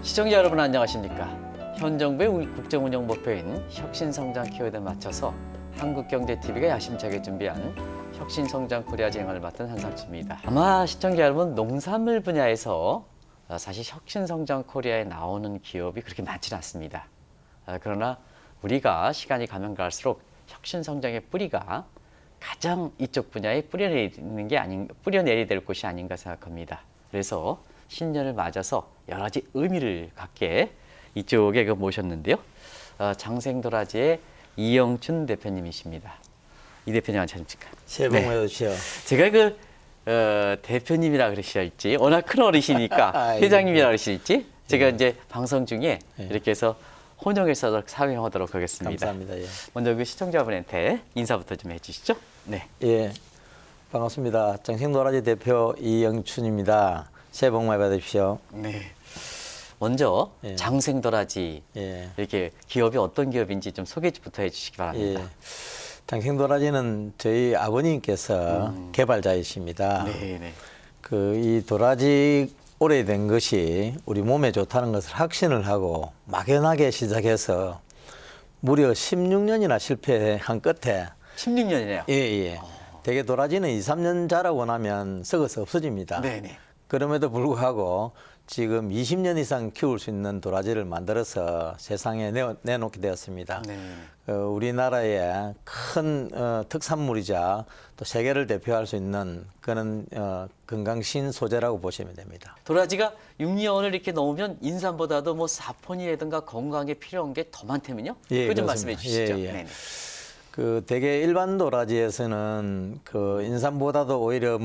시청자 여러분 안녕하십니까? 현 정부의 국정운영 목표인 혁신성장 키워드에 맞춰서 한국경제TV가 야심차게 준비한 혁신성장 코리아 진행을 맡은 한상추입니다. 아마 시청자 여러분 농산물 분야에서 사실 혁신성장 코리아에 나오는 기업이 그렇게 많지는 않습니다. 그러나 우리가 시간이 가면 갈수록 혁신성장의 뿌리가 가장 이쪽 분야에 뿌려내야 될 곳이 아닌가 생각합니다. 그래서 신년을 맞아서 여러 가지 의미를 갖게 이쪽에 모셨는데요. 장생도라지의 이영춘 대표님이십니다. 이 대표님 안녕하십니까? 새해 복 많이 받으십시오. 제가 대표님이라 그러실지 워낙 큰 어르시니까 회장님이라 그러실지 제가 이제 방송 중에 이렇게 해서 혼용해서 사용하도록 하겠습니다. 감사합니다. 예. 먼저 그 시청자분한테 인사부터 좀 해주시죠. 네. 예, 반갑습니다. 장생도라지 대표 이영춘입니다. 새해 복 많이 받으십시오. 네. 먼저 예. 장생도라지 예. 이렇게 기업이 어떤 기업인지 좀 소개부터 해주시기 바랍니다. 예. 장생도라지는 저희 아버님께서 개발자이십니다. 네. 이 도라지 오래된 것이 우리 몸에 좋다는 것을 확신을 하고 막연하게 시작해서 무려 16년이나 실패한 끝에 16년이네요. 예. 대개 도라지는 2, 3년 자라고 나면 썩어서 없어집니다. 네네. 그럼에도 불구하고 지금 20년 이상 키울 수 있는 도라지를 만들어서 세상에 내놓게 되었습니다. 네. 우리나라의 큰 특산물이자 또 세계를 대표할 수 있는 그런 건강신 소재라고 보시면 됩니다. 도라지가 6년을 이렇게 넣으면 인삼보다도 뭐 사포닌이라든가 건강에 필요한 게 더 많다면요? 예, 그거 좀 그렇습니다. 말씀해 주시죠. 예. 네네. 대개 일반 도라지에서는 인삼보다도 오히려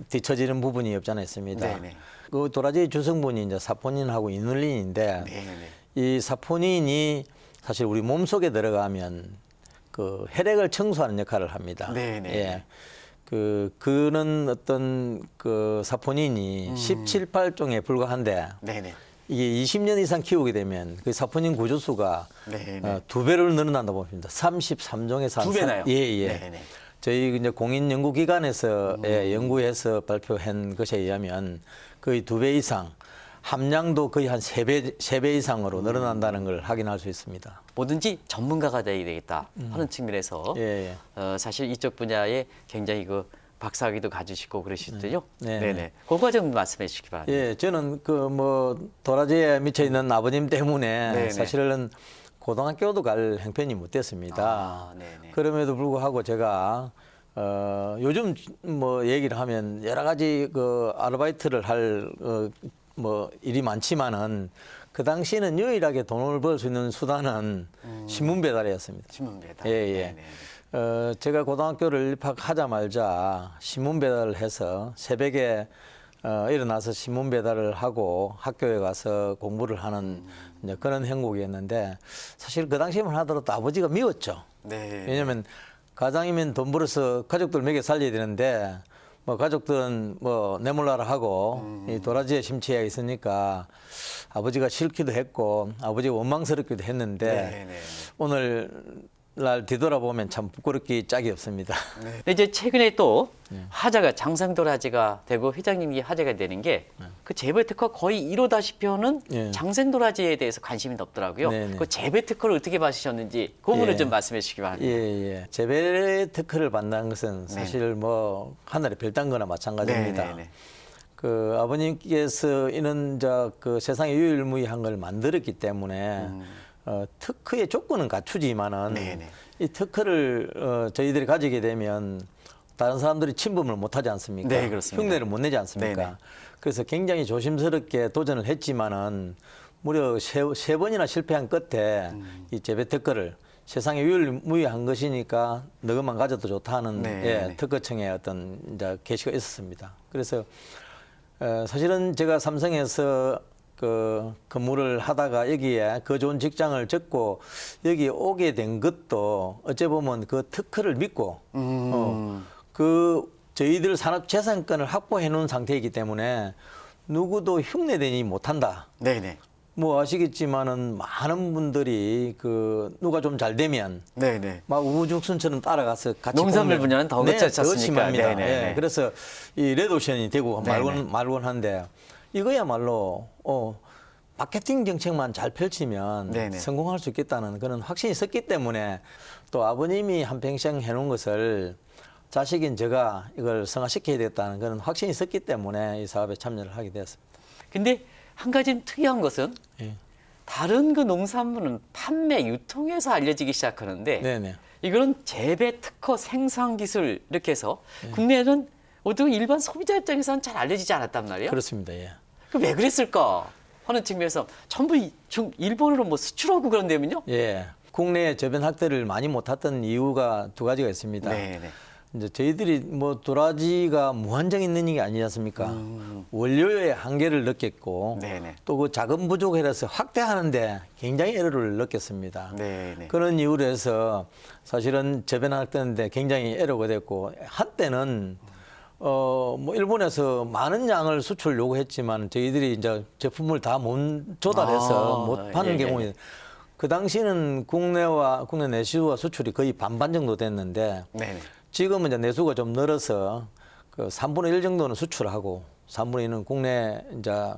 뒤처지는 부분이 없지 않아 있습니다. 네네. 그 도라지의 주성분이 이제 사포닌하고 이눌린인데 네네. 이 사포닌이 사실 우리 몸 속에 들어가면 혈액을 청소하는 역할을 합니다. 네네. 예. 그는 어떤 사포닌이 17, 8종에 불과한데 네네. 이게 20년 이상 키우게 되면 그 사포닌 구조수가 네네. 2배를 늘어난다고 봅니다. 33종에서 두 배나요? 예. 네네. 저희 이제 공인연구기관에서 연구해서 발표한 것에 의하면 거의 2배 이상, 함량도 거의 한 3배 이상으로 늘어난다는 걸 확인할 수 있습니다. 뭐든지 전문가가 돼야 되겠다 하는 측면에서 예. 사실 이쪽 분야에 굉장히 박사학위도 가지시고 그러시더요. 네네. 그거 좀 말씀해 주시기 바랍니다. 예, 저는 도라지에 미쳐 있는 아버님 때문에 네네. 사실은 고등학교도 갈 형편이 못 됐습니다. 네네. 그럼에도 불구하고 제가 요즘 얘기를 하면 여러 가지 아르바이트를 할 일이 많지만은 그 당시에는 유일하게 돈을 벌 수 있는 수단은 신문 배달이었습니다. 신문 배달. 예. 제가 고등학교를 입학하자마자 신문 배달을 해서 새벽에 일어나서 신문 배달을 하고 학교에 가서 공부를 하는 이제 그런 형국이었는데 사실 그 당시만 하더라도 아버지가 미웠죠. 네. 왜냐하면 가장이면 돈 벌어서 가족들 먹여 살려야 되는데 가족들은 내몰라라 하고 이 도라지에 심취해 있으니까 아버지가 싫기도 했고 아버지가 원망스럽기도 했는데 네네. 오늘 날 뒤돌아보면 참 부끄럽기 짝이 없습니다. 근데 이제 최근에 또 화제가 장생도라지가 되고 회장님이 화제가 되는 게 그 재배 특허 거의 이루다시피 하는 예. 장생도라지에 대해서 관심이 높더라고요. 네네. 그 재배 특허를 어떻게 받으셨는지 그 부분을 예. 좀 말씀해 주시기 바랍니다. 예. 재배 특허를 받는 것은 사실 하늘의 별딴 거나 마찬가지입니다. 네네네. 아버님께서 이런 세상에 유일무이한 걸 만들었기 때문에 특허의 조건은 갖추지만은 네네. 이 특허를 저희들이 가지게 되면 다른 사람들이 침범을 못하지 않습니까? 네, 그렇습니다. 흉내를 못 내지 않습니까? 네네. 그래서 굉장히 조심스럽게 도전을 했지만은 무려 세 번이나 실패한 끝에 이 재배 특허를 세상에 유일무이한 것이니까 너희만 가져도 좋다는 네네. 특허청의 어떤 이제 게시가 있었습니다. 그래서 사실은 제가 삼성에서 근무를 하다가 여기에 좋은 직장을 접고 여기 오게 된 것도 어째 보면 그 특허를 믿고 저희들 산업재산권을 확보해 놓은 상태이기 때문에 누구도 흉내내지 못한다. 네네. 아시겠지만은 많은 분들이 누가 좀 잘 되면 네네. 막 우후죽순처럼 따라가서 같이 농산물 분야는 더 그렇지 더 않습니까? 심합니다. 네네. 예, 그래서 이 레드오션이 되고 네네. 말곤한데 이거야말로 마케팅 정책만 잘 펼치면 네네. 성공할 수 있겠다는 그런 확신이 있었기 때문에 또 아버님이 한평생 해놓은 것을 자식인 제가 이걸 성화시켜야 되겠다는 그런 확신이 있었기 때문에 이 사업에 참여를 하게 되었습니다. 근데 한 가지 특이한 것은 예. 다른 그 농산물은 판매, 유통에서 알려지기 시작하는데 네네. 이거는 재배 특허 생산 기술 이렇게 해서 국내에는 어떤 일반 소비자 입장에서는 잘 알려지지 않았단 말이에요. 그렇습니다. 예. 그 왜 그랬을까 하는 측면에서 전부 일본으로 뭐 수출하고 그런다면요? 예. 국내 저변 확대를 많이 못했던 이유가 두 가지가 있습니다. 네네. 이제 저희들이 뭐 도라지가 무한정 있는 게 아니지 않습니까? 원료의 한계를 느꼈고 네네. 또 그 자금 부족해서 확대하는데 굉장히 애로를 느꼈습니다. 네네. 그런 이유로 해서 사실은 저변 확대하는데 굉장히 애로가 됐고 한때는 뭐 일본에서 많은 양을 수출 요구했지만 저희들이 이제 제품을 다 못 조달해서 못 파는 경우에 그 당시는 국내 내수와 수출이 거의 반반 정도 됐는데 네네. 지금은 이제 내수가 좀 늘어서 그 3분의 1 정도는 수출하고 3분의 1은 국내 이제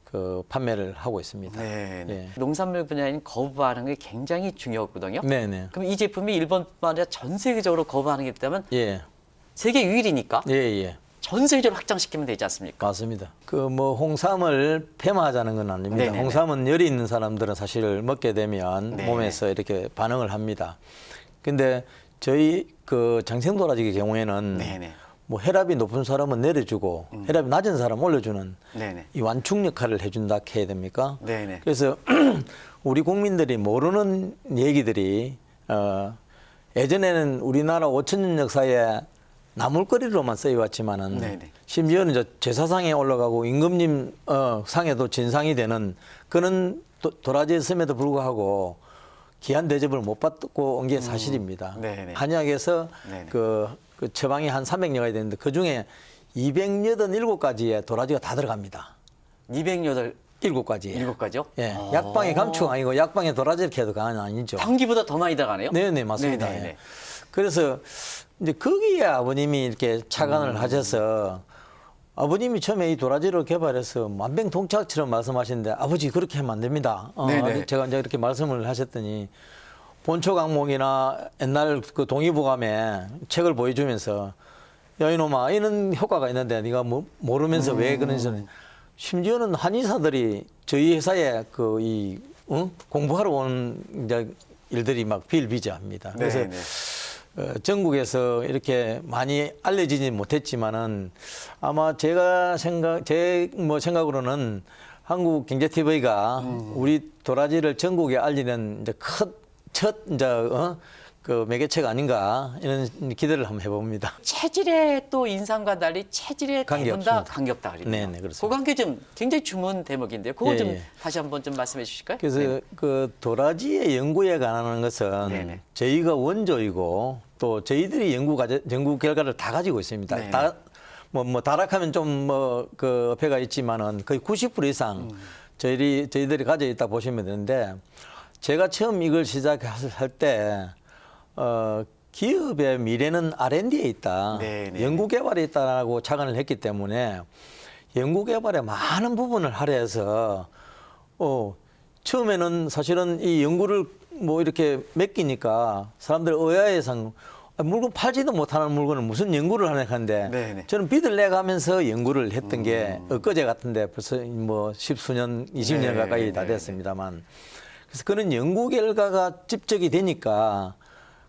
그 판매를 하고 있습니다. 네네. 예. 농산물 분야인 거부 반응이 굉장히 중요하거든요. 네네. 그럼 이 제품이 일본뿐만 아니라 전 세계적으로 거부 반응이 있다면 예. 세계 유일이니까 예, 예. 전 세계적으로 확장시키면 되지 않습니까? 맞습니다. 그 뭐 홍삼을 폐마하자는 건 아닙니다. 네네네. 홍삼은 열이 있는 사람들은 사실 먹게 되면 네. 몸에서 이렇게 반응을 합니다. 근데 저희 그 장생도라지의 경우에는 네네. 뭐 혈압이 높은 사람은 내려주고 혈압이 낮은 사람 올려주는 네네. 이 완충 역할을 해준다 해야 됩니까? 네네. 그래서 우리 국민들이 모르는 얘기들이 예전에는 우리나라 5,000년 역사에 나물거리로만 쓰여왔지만은 네네. 심지어는 이제 제사상에 올라가고 임금님 상에도 진상이 되는 그런 도라지에 섬에도 불구하고 귀한 대접을 못 받고 온 게 사실입니다. 네네. 한약에서 네네. 그 처방이 한 300여가지 되는데 그 중에 287가지의 도라지가 다 들어갑니다. 208 7가지에. 7가지요? 예. 약방의 감추가 아니고 약방의 도라지 이렇게 해도 아니죠. 방기보다 더 많이 들어가네요? 네네, 맞습니다. 네네네. 예. 그래서 이제 거기에 아버님이 이렇게 착안을 하셔서 아버님이 처음에 이 도라지를 개발해서 만병통치약처럼 말씀하시는데 아버지 그렇게 하면 안 됩니다. 네네. 제가 이제 이렇게 말씀을 하셨더니 본초 강목이나 옛날 그 동의보감에 책을 보여주면서 야 이놈아 이런 효과가 있는데 네가 뭐 모르면서 왜 그런지 심지어는 한의사들이 저희 회사에 공부하러 오는 이제 일들이 막 비일비재합니다. 그래서 네네. 전국에서 이렇게 많이 알려지지 못했지만은 아마 제가 생각으로는 한국경제TV가 우리 도라지를 전국에 알리는 이제 첫 그 매개체가 아닌가 이런 기대를 한번 해봅니다. 체질의 또 인상과 달리 체질의 대부분 다 관계없습니다. 관계없다 그러네요. 네네, 그렇습니다. 그 관계 좀 굉장히 주문 대목인데요. 그거 예, 좀 예. 다시 한번 좀 말씀해 주실까요? 그래서 네. 그 도라지의 연구에 관한 것은 네네. 저희가 원조이고 또 저희들이 연구 결과를 다 가지고 있습니다. 네네. 뭐 다락하면 좀 그 어폐가 있지만은 거의 90% 이상 저희들이 가져 있다 보시면 되는데 제가 처음 이걸 시작할 때 기업의 미래는 R&D에 있다. 네네. 연구개발에 있다라고 착안을 했기 때문에 연구개발에 많은 부분을 할애해서 처음에는 사실은 이 연구를 뭐 이렇게 맡기니까 사람들 의아해서 물건 팔지도 못하는 물건을 무슨 연구를 하냐 하는데 네네. 저는 빚을 내가면서 연구를 했던 게 엊그제 같은데 벌써 뭐 10수년, 20년 네, 가까이 다 네, 됐습니다만 그래서 그런 연구 결과가 집적이 되니까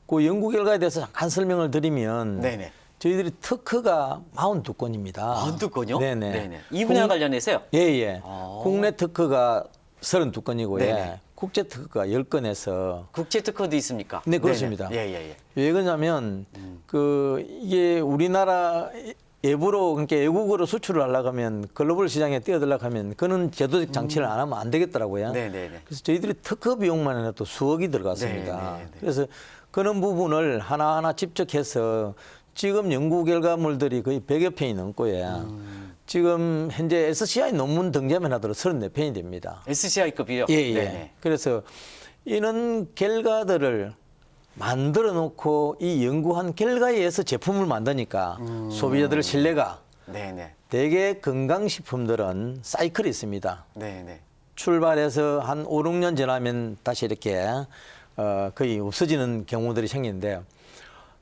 그 연구 결과에 대해서 잠깐 설명을 드리면 네네. 저희들이 특허가 42건입니다. 42건요? 네네. 네네. 이 분야 관련해서요? 예예. 아. 국내 특허가 32건이고요. 네네. 국제 특허가 10건에서 국제 특허도 있습니까? 네, 그렇습니다. 예예예. 왜 그러냐면 이게 우리나라 외부로 그러니까 외국으로 수출을 하려고 하면 글로벌 시장에 뛰어들려고 하면 그는 제도적 장치를 안 하면 안 되겠더라고요. 네네네. 그래서 저희들이 특허 비용만 해도 수억이 들어갔습니다. 네네네. 그래서 그런 부분을 하나하나 집적해서 지금 연구 결과물들이 거의 100여 편이 넘고요. 지금 현재 SCI 논문 등재만 하더라도 34편이 됩니다. SCI급이요? 예. 네네. 그래서 이런 결과들을 만들어 놓고 이 연구한 결과에 의해서 제품을 만드니까 소비자들 신뢰가 네네. 대개 건강식품들은 사이클이 있습니다. 네네. 출발해서 한 5, 6년 지나면 다시 이렇게 거의 없어지는 경우들이 생기는데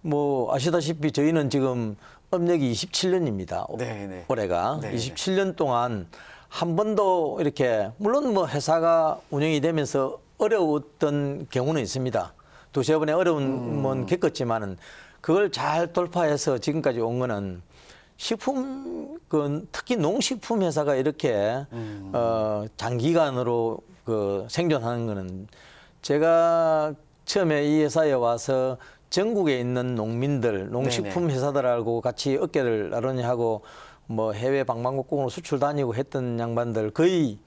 뭐 아시다시피 저희는 지금 업력이 27년입니다. 네네. 올해가 네네. 27년 동안 한 번도 이렇게 물론 뭐 회사가 운영이 되면서 어려웠던 경우는 있습니다. 두세 번의 어려움은 겪었지만은 그걸 잘 돌파해서 지금까지 온 거는 식품 특히 농식품 회사가 이렇게 장기간으로 생존하는 거는 제가 처음에 이 회사에 와서 전국에 있는 농민들, 농식품 회사들하고 같이 어깨를 나란히 하고 뭐 해외 방방곡곡으로 수출 다니고 했던 양반들 거의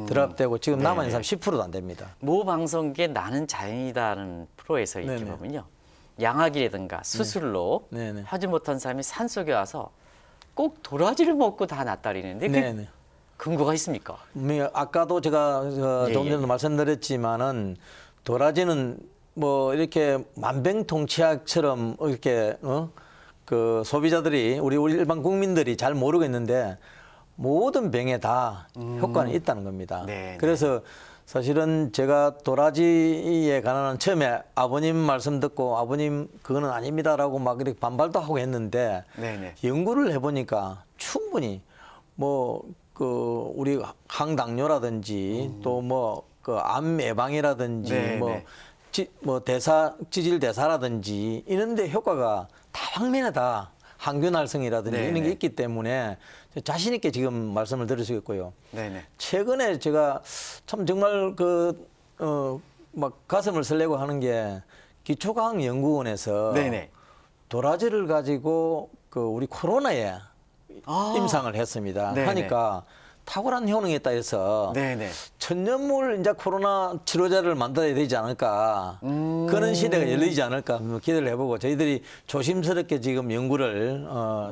드랍되고 지금 남아있는 사람 10%도 안 됩니다. 모 방송계 나는 자연이다는 프로에서 이렇게 네네. 보면요. 양악이라든가 수술로 네네. 하지 못한 사람이 산속에 와서 꼭 도라지를 먹고 다 낫다리는데 그 네네. 근거가 있습니까? 아까도 제가 조금 예. 전에 말씀드렸지만은 도라지는 뭐 이렇게 만병통치약처럼 이렇게 그 소비자들이 우리 일반 국민들이 잘 모르겠는데 모든 병에 다 효과는 있다는 겁니다. 네, 그래서 사실은 제가 도라지에 관한 처음에 아버님 말씀 듣고 아버님 그거는 아닙니다라고 막 이렇게 반발도 하고 했는데 네네. 연구를 해보니까 충분히 뭐 그 우리 항당뇨라든지 또 뭐 그 암 예방이라든지 네, 뭐 네. 지질 대사라든지 이런데 효과가 다 확면에다 항균 활성이라든지 네, 이런 게 네. 있기 때문에 자신 있게 지금 말씀을 드릴 수 있고요. 네네. 최근에 제가 참 정말 막 가슴을 설레고 하는 게 기초과학연구원에서 네네. 도라지를 가지고 우리 코로나에 임상을 했습니다. 네네. 하니까 탁월한 효능이 있다 해서 네네. 천년물 이제 코로나 치료제를 만들어야 되지 않을까 그런 시대가 열리지 않을까 기대를 해보고 저희들이 조심스럽게 지금 연구를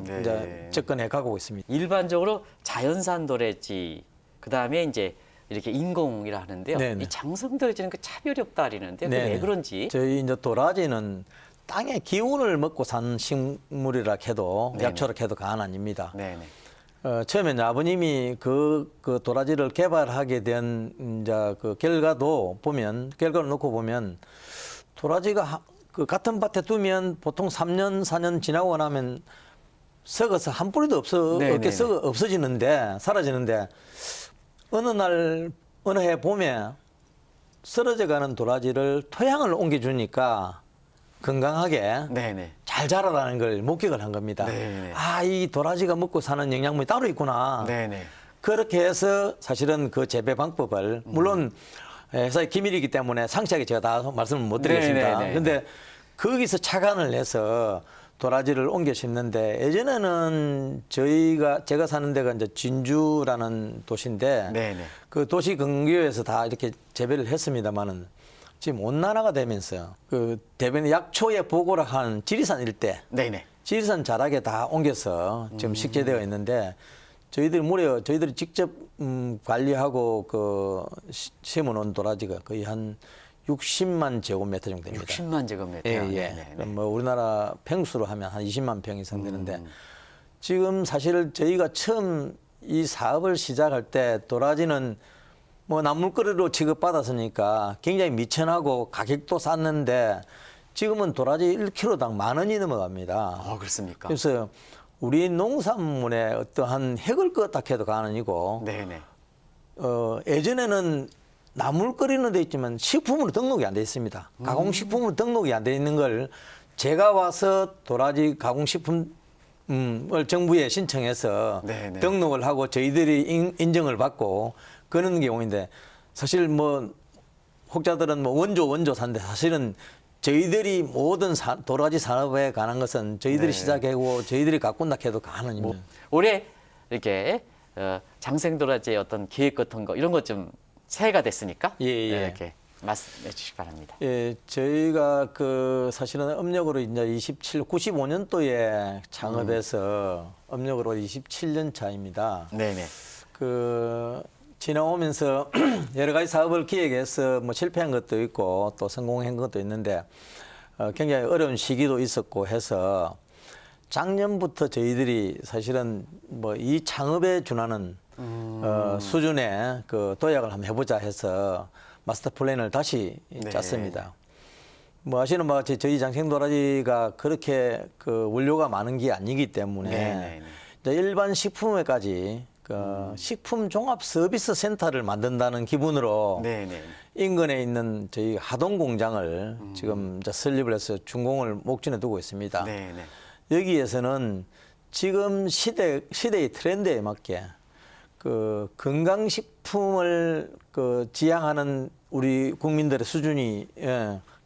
네. 이제 접근해 가고 있습니다. 일반적으로 자연산 도라지 그다음에 이제 이렇게 인공이라 하는데요. 네네. 이 장성 도라지는 그 차별이 없다 그러는데 그게 왜 네네. 그런지. 저희 이제 도라지는 땅의 기운을 먹고 산 식물이라 해도 네네. 약초라 해도 과언 아닙니다. 네네. 처음에 이제 아버님이 그 도라지를 개발하게 된 이제 그 결과를 놓고 보면 도라지가 그 같은 밭에 두면 보통 3년, 4년 지나고 나면 썩어서 한 뿌리도 네네네. 없어지는데 사라지는데 어느 해 봄에 쓰러져가는 도라지를 토양을 옮겨주니까 건강하게 네네. 잘 자라라는 걸 목격을 한 겁니다. 네네. 아, 이 도라지가 먹고 사는 영양분이 따로 있구나. 네네. 그렇게 해서 사실은 그 재배 방법을 물론 회사의 기밀이기 때문에 상세하게 제가 다 말씀을 못 드리겠습니다. 네네네. 그런데 거기서 착안을 해서 도라지를 옮겨 심는데 예전에는 제가 사는 데가 이제 진주라는 도시인데 네네. 그 도시 근교에서 다 이렇게 재배를 했습니다만은 지금 온난화가 되면서 그 대변 약초에 보고라 한 지리산 일대, 네네. 지리산 자락에 다 옮겨서 지금 식재되어 있는데 저희들이 직접 관리하고 심어놓은 도라지가 거의 한 60만 제곱미터 정도 됩니다. 60만 제곱미터. 예, 예. 네네. 그럼 뭐 우리나라 평수로 하면 한 20만 평 이상 되는데 지금 사실 저희가 처음 이 사업을 시작할 때 도라지는 뭐 나물거리로 취급받았으니까 굉장히 미천하고 가격도 쌌는데 지금은 도라지 1kg당 10,000원이 넘어갑니다. 그렇습니까? 그래서 우리 농산물의 어떠한 핵을 껐다 해도 가능이고 네네. 예전에는 나물거리는 데 있지만 식품으로 등록이 안 돼 있습니다. 가공식품으로 등록이 안 돼 있는 걸 제가 와서 도라지 가공식품을 정부에 신청해서 네네. 등록을 하고 저희들이 인정을 받고 그런 경우인데 사실 뭐 혹자들은 뭐 원조 산데 사실은 저희들이 모든 도라지 산업에 관한 것은 저희들이 네. 시작하고 저희들이 가꾼다 해도 가능합니다. 올해 이렇게 장생 도라지의 어떤 계획 같은 거 이런 것 좀 새해가 됐으니까 예, 예. 이렇게 말씀해 주시기 바랍니다. 예, 저희가 사실은 음력으로 이제 95년도에 창업해서 음력으로 27년 차입니다. 네네. 지나오면서 여러 가지 사업을 기획해서 뭐 실패한 것도 있고 또 성공한 것도 있는데 굉장히 어려운 시기도 있었고 해서 작년부터 저희들이 사실은 뭐 이 창업에 준하는 수준의 그 도약을 한번 해보자 해서 마스터 플랜을 다시 네. 짰습니다. 뭐 아시는 바와 같이 저희 장생도라지가 그렇게 그 원료가 많은 게 아니기 때문에 네. 이제 일반 식품에까지 그 식품 종합 서비스 센터를 만든다는 기분으로 네네. 인근에 있는 저희 하동 공장을 지금 이제 설립을 해서 준공을 목전에 두고 있습니다. 네네. 여기에서는 지금 시대의 트렌드에 맞게 그 건강식품을 그 지향하는 우리 국민들의 수준이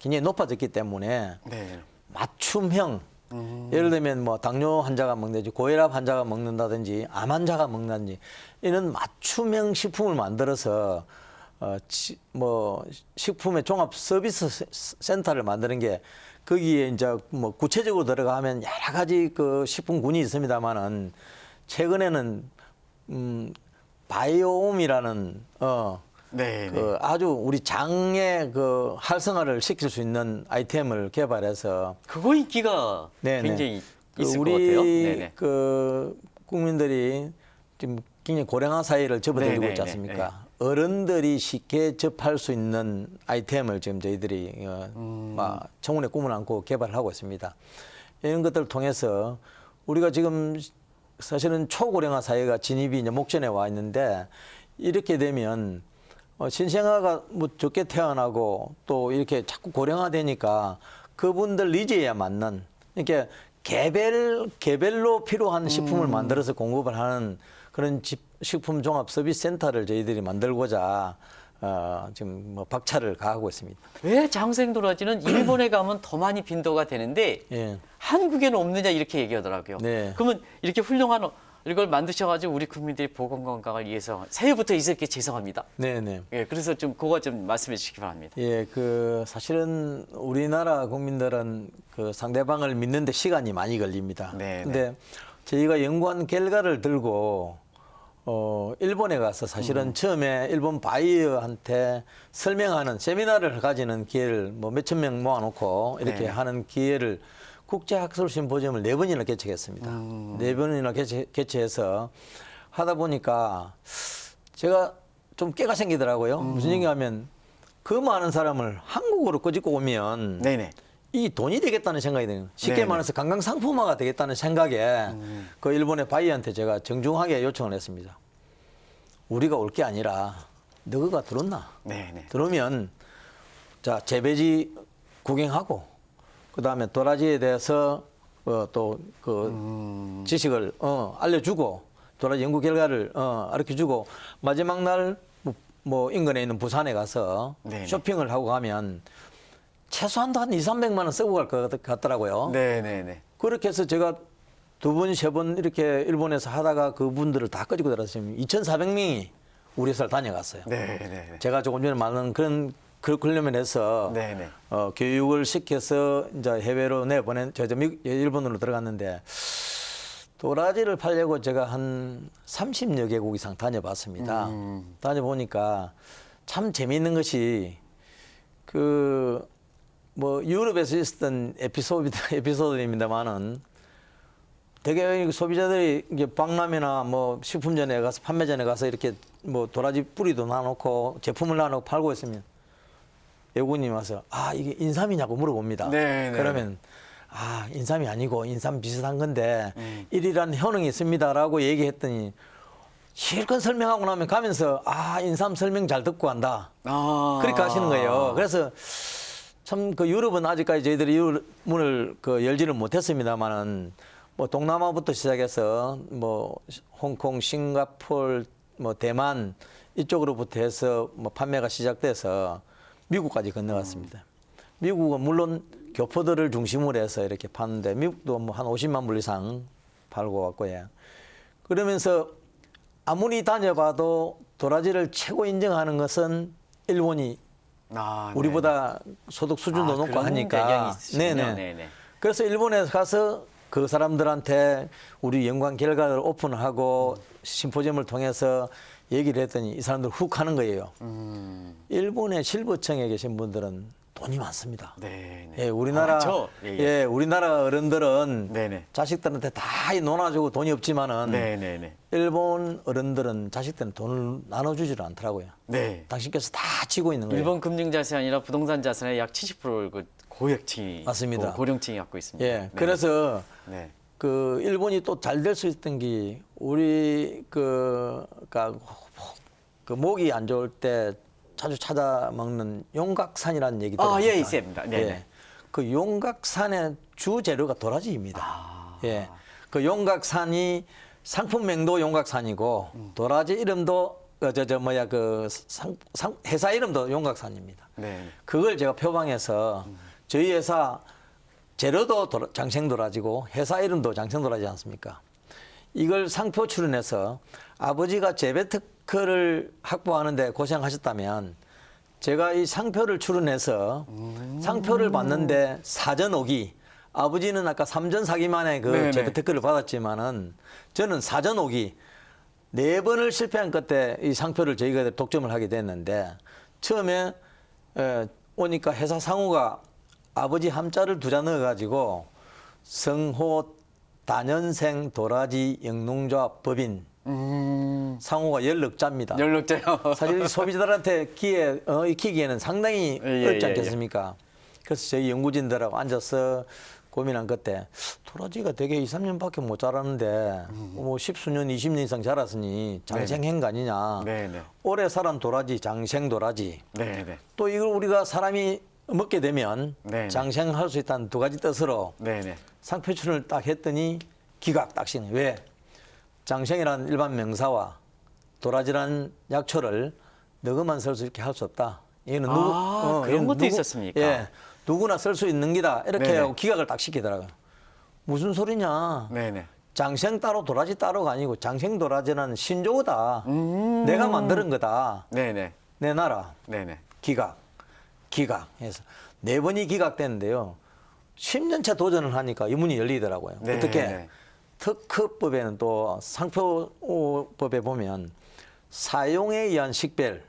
굉장히 높아졌기 때문에 네. 맞춤형 예를 들면 뭐 당뇨 환자가 먹는다든지 고혈압 환자가 먹는다든지 암 환자가 먹는다든지 이런 맞춤형 식품을 만들어서 뭐 식품의 종합 서비스 센터를 만드는 게 거기에 이제 뭐 구체적으로 들어가면 여러 가지 그 식품군이 있습니다만은 최근에는 바이오옴이라는 네네. 그 아주 우리 장의 그 활성화를 시킬 수 있는 아이템을 개발해서 그거 인기가 네네. 굉장히 그 있을 우리 것 같아요. 네네. 그 국민들이 지금 굉장히 고령화 사회를 접어들고 네네네. 있지 않습니까? 어른들이 쉽게 접할 수 있는 아이템을 지금 저희들이 청운의 꿈을 안고 개발하고 있습니다. 이런 것들을 통해서 우리가 지금 사실은 초고령화 사회가 진입이 이제 목전에 와 있는데 이렇게 되면 신생아가 뭐 적게 태어나고 또 이렇게 자꾸 고령화되니까 그분들 니즈에 맞는 이렇게 개별로 필요한 식품을 만들어서 공급을 하는 그런 식품 종합 서비스 센터를 저희들이 만들고자 지금 뭐 박차를 가하고 있습니다. 왜 장생도라지는 일본에 가면 더 많이 빈도가 되는데 예. 한국에는 없느냐 이렇게 얘기하더라고요. 네. 그러면 이렇게 훌륭한 이걸 만드셔가지고 우리 국민들이 보건 건강을 위해서 새해부터 있을게 죄송합니다. 네네. 예, 그래서 좀 그거 좀 말씀해 주시기 바랍니다. 예, 그 사실은 우리나라 국민들은 그 상대방을 믿는데 시간이 많이 걸립니다. 네, 근데 저희가 연구한 결과를 들고 일본에 가서 사실은 처음에 일본 바이어한테 설명하는 세미나를 가지는 기회를 뭐 몇천 명 모아놓고 이렇게 네. 하는 기회를 국제학술 심포지엄을 4번이나 개최했습니다. 4번이나 개최해서 하다 보니까 제가 좀 깨가 생기더라고요. 무슨 얘기하면 그 많은 사람을 한국으로 끄집고 오면 네네. 이 돈이 되겠다는 생각이 드는 쉽게 네네. 말해서 관광 상품화가 되겠다는 생각에 그 일본의 바이한테 제가 정중하게 요청을 했습니다. 우리가 올 게 아니라 너가 들었나? 네네. 들으면 자 재배지 구경하고 그 다음에 도라지에 대해서 또 그 지식을 알려주고 도라지 연구 결과를 알려주고 마지막 날 뭐 인근에 있는 부산에 가서 네네. 쇼핑을 하고 가면 최소한도 한 200~300만 원 쓰고 갈 것 같더라고요. 네네네. 그렇게 해서 제가 2번, 3번 이렇게 일본에서 하다가 그분들을 다 끄집고 들어왔으면 2,400명이 우리 회사를 다녀갔어요. 네네네. 제가 조금 전에 말한 그런 그러려면 해서 네네. 교육을 시켜서 이제 해외로 내보낸 일본으로 들어갔는데 도라지를 팔려고 제가 한 30여 개국 이상 다녀봤습니다. 다녀보니까 참 재미있는 것이 그 뭐 유럽에서 있었던 에피소드입니다만은 되게 소비자들이 이게 박람회나 뭐 식품전에 가서 판매전에 가서 이렇게 뭐 도라지 뿌리도 놔놓고 제품을 놔놓고 팔고 있으면 외국인이 와서 이게 인삼이냐고 물어봅니다. 네, 네. 그러면 인삼이 아니고 인삼 비슷한 건데 이러한 효능이 있습니다라고 얘기했더니 실컷 설명하고 나면 가면서 인삼 설명 잘 듣고 간다. 그렇게 하시는 거예요. 그래서 참 그 유럽은 아직까지 저희들이 유럽 문을 열지를 못했습니다만은 뭐 동남아부터 시작해서 뭐 홍콩, 싱가포르, 뭐 대만 이쪽으로부터 해서 뭐 판매가 시작돼서 미국까지 건너갔습니다. 미국은 물론 교포들을 중심으로 해서 이렇게 파는데 미국도 뭐 한 50만 불 이상 팔고 왔고요. 그러면서 아무리 다녀봐도 도라지를 최고 인정하는 것은 일본이 우리보다 소득 수준도 높고 그런 하니까. 배경이 있으시군요. 네네. 네네. 그래서 일본에 가서 그 사람들한테 우리 연구한 결과를 오픈하고 심포지엄을 통해서 얘기를 했더니 이 사람들 훅 하는 거예요. 일본의 실버청에 계신 분들은 돈이 많습니다. 네. 예, 우리나라 예, 우리나라 어른들은 네네. 자식들한테 다 논아주고 돈이 없지만은 네네네. 일본 어른들은 자식들한테 돈을 나눠주지를 않더라고요. 네. 당신께서 다 지고 있는 거예요. 일본 금융자산이 아니라 부동산 자산의 약 70%를 그 고액층이 맞습니다. 고령층이 갖고 있습니다. 예, 네. 그래서 네. 그 일본이 또 잘 될 수 있던 게 우리 그러니까 그 목이 안 좋을 때 자주 찾아 먹는 용각산이라는 얘기 들어보셨죠? 예, 있습니다. 네. 예, 그 용각산의 주 재료가 도라지입니다. 아. 예, 그 용각산이 상품명도 용각산이고 도라지 이름도 회사 이름도 용각산입니다. 네. 그걸 제가 표방해서 저희 회사 재료도 장생도라지고 회사 이름도 장생도라지 않습니까? 이걸 상표 출연해서 아버지가 재배특허를 확보하는데 고생하셨다면 제가 이 상표를 출연해서 상표를 받는데 사전 오기, 아버지는 아까 삼전 사기만에 그 네네. 재배특허를 받았지만은 저는 사전 오기 4번을 실패한 끝에 이 상표를 저희가 독점을 하게 됐는데 처음에 오니까 회사 상호가 아버지 함자를 2자 넣어가지고 성호 다년생 도라지 영농조합 법인 상호가 연락자입니다. 연락자요. 사실 소비자들한테 익히기에는 상당히 예, 어렵지 예, 않겠습니까? 그래서 저희 연구진들하고 앉아서 고민한 그때 도라지가 되게 2, 3년밖에 못 자라는데 뭐 10수년, 20년 이상 자랐으니 장생행 거 아니냐. 네네. 오래 살은 도라지, 장생 도라지. 네네. 또 이걸 우리가 사람이 먹게 되면 네네. 장생할 수 있다는 2가지 뜻으로 네네. 상표 출연을 딱 했더니 기각 딱신. 왜? 장생이라는 일반 명사와 도라지라는 약초를 너그만 쓸 수 있게 할 수 없다. 이거는 그런 이건 것도 있었습니까? 예, 누구나 쓸 수 있는 기다. 이렇게 네네. 하고 기각을 딱 시키더라고요. 무슨 소리냐? 네네. 장생 따로 도라지 따로가 아니고 장생 도라지는 신조어다. 내가 만드는 거다. 네네. 내놔라. 네네. 기각 해서 4번이 기각됐는데요. 10년째 도전을 하니까 이 문이 열리더라고요. 네. 어떻게? 특허법에는 또 상표법에 보면 사용에 의한 식별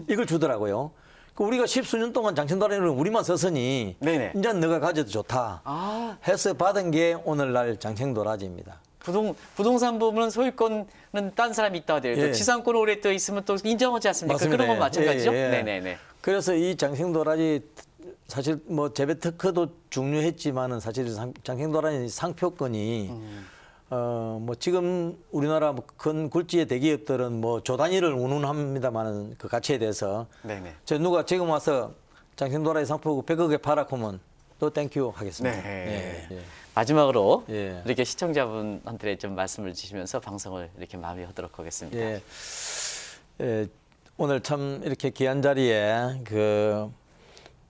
이걸 주더라고요. 그 우리가 10수년 동안 장생도라지를 우리만 썼으니 네네. 이제 너가 가져도 좋다 해서 받은 게 오늘날 장생도라지입니다. 부동산 부분은 소유권은 딴 사람이 있다 하더라도 예. 지상권을 오래 또 있으면 또 인정하지 않습니까? 맞습니다. 그런 건 마찬가지죠. 예, 예. 네네네. 그래서 이 장생도라지 사실 뭐 재배 특허도 중요했지만은 사실 장생도라지 상표권이 뭐 지금 우리나라 큰 굴지의 대기업들은 뭐 조 단위를 운운합니다만은 그 가치에 대해서 네네. 저 누가 지금 와서 장생도라지 상표 100억에 팔아 그러면 또 땡큐 하겠습니다. 네. 예, 예. 마지막으로 예. 이렇게 시청자분한테 좀 말씀을 주시면서 방송을 이렇게 마무리하도록 하겠습니다. 예. 예, 오늘 참 이렇게 귀한 자리에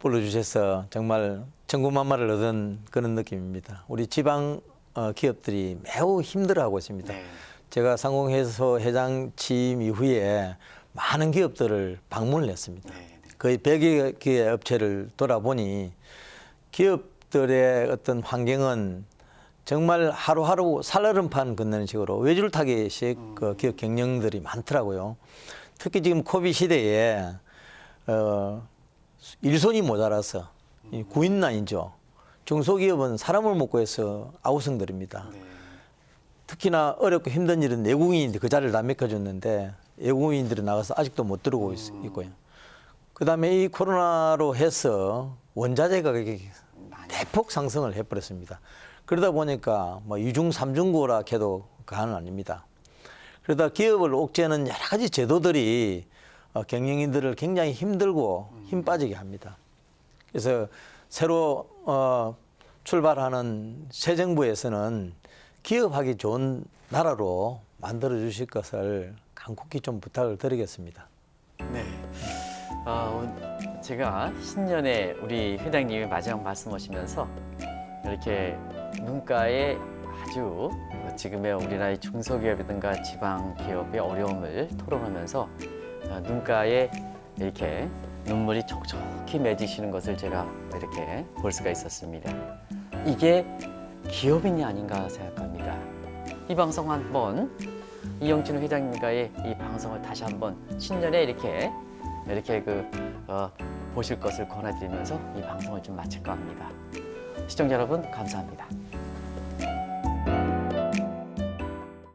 불러주셔서 정말 천군만마를 얻은 그런 느낌입니다. 우리 지방 기업들이 매우 힘들어하고 있습니다. 네. 제가 상공회소 회장 취임 이후에 많은 기업들을 방문을 했습니다. 네. 거의 100여 개의 업체를 돌아보니 기업들의 어떤 환경은 정말 하루하루 살얼음판 걷는 식으로 외줄타기식 그 기업 경영들이 많더라고요. 특히 지금 코비드 시대에 일손이 모자라서 이 구인난이죠. 중소기업은 사람을 못 구해서 아우성들입니다. 네. 특히나 어렵고 힘든 일은 내국인인데 그 자리를 다 메꿔줬는데 외국인들이 나가서 아직도 못 들어오고 있고요. 그다음에 이 코로나로 해서 원자재 가격이 대폭 상승을 해버렸습니다. 그러다 보니까 뭐 2중, 3중고라 해도 가능 아닙니다. 그러다 기업을 옥죄는 여러 가지 제도들이 경영인들을 굉장히 힘들고 힘 빠지게 합니다. 그래서 새로 출발하는 새 정부에서는 기업하기 좋은 나라로 만들어 주실 것을 간곡히 좀 부탁을 드리겠습니다. 네. 제가 신년에 우리 회장님이 마지막 말씀하시면서 이렇게 눈가에 아주 지금의 우리나라의 중소기업이든가 지방 기업의 어려움을 토론하면서 눈가에 이렇게 눈물이 촉촉히 맺으시는 것을 제가 이렇게 볼 수가 있었습니다. 이게 기업인이 아닌가 생각합니다. 이 방송 한번 이영진 회장님과의 이 방송을 다시 한번 신년에 이렇게 보실 것을 권해드리면서 이 방송을 좀 마칠까 합니다. 시청자 여러분 감사합니다.